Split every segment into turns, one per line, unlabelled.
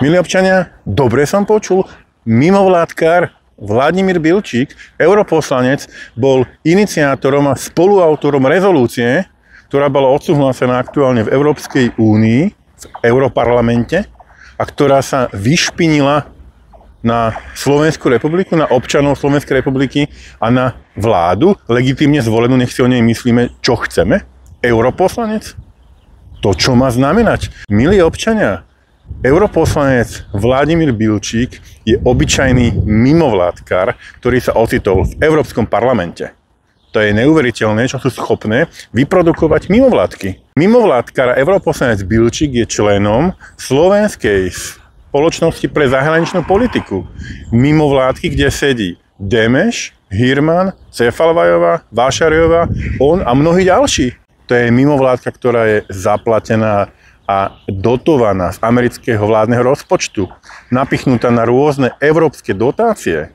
Milí občania, dobre som počul, mimovládkar Vladimír Bilčík, europoslanec, bol iniciátorom a spoluautorom rezolúcie, ktorá bola odsúhlasená aktuálne v Európskej únii, v Europarlamente, a ktorá sa vyšpinila na Slovenskú republiku, na občanov Slovenskej republiky a na vládu, legitímne zvolenú, nech si o nej myslíme, čo chceme. Europoslanec? To, čo má znamenať? Milí občania, europoslanec Vladimír Bilčík je obyčajný mimovládkar, ktorý sa ocitol v Európskom parlamente. To je neuveriteľné, čo sú schopné vyprodukovať mimovládky. Mimovládkar a europoslanec Bilčík je členom Slovenskej spoločnosti pre zahraničnú politiku. Mimovládky, kde sedí Demeš, Hirman, Cefalvajová, Vášariová, on a mnohí ďalší. To je mimovládka, ktorá je zaplatená a dotovaná z amerického vládneho rozpočtu, napichnutá na rôzne európske dotácie.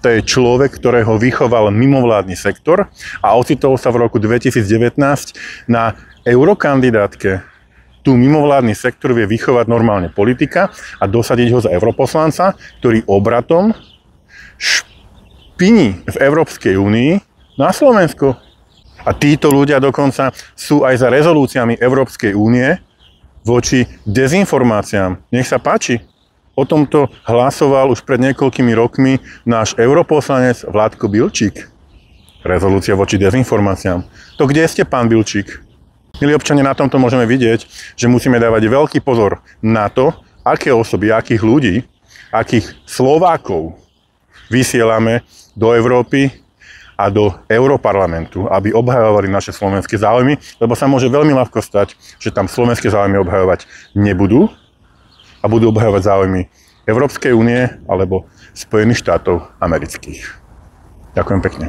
To je človek, ktorého vychoval mimovládny sektor a ocitol sa v roku 2019 na eurokandidátke. Tu mimovládny sektor vie vychovať normálne politika a dosadiť ho za europoslanca, ktorý obratom špiní v Európskej únii na Slovensku. A títo ľudia dokonca sú aj za rezolúciami Európskej únie voči dezinformáciám. Nech sa páči. O tomto hlasoval už pred niekoľkými rokmi náš europoslanec Vládko Bilčík. Rezolúcia voči dezinformáciám. To kde ste, pán Bilčík? Milí občania, na tomto môžeme vidieť, že musíme dávať veľký pozor na to, aké osoby, akých ľudí, akých Slovákov vysielame do Európy a do Europarlamentu, aby obhajovali naše slovenské záujmy, lebo sa môže veľmi ľahko stať, že tam slovenské záujmy obhajovať nebudú a budú obhajovať záujmy Európskej únie alebo Spojených štátov amerických. Ďakujem pekne.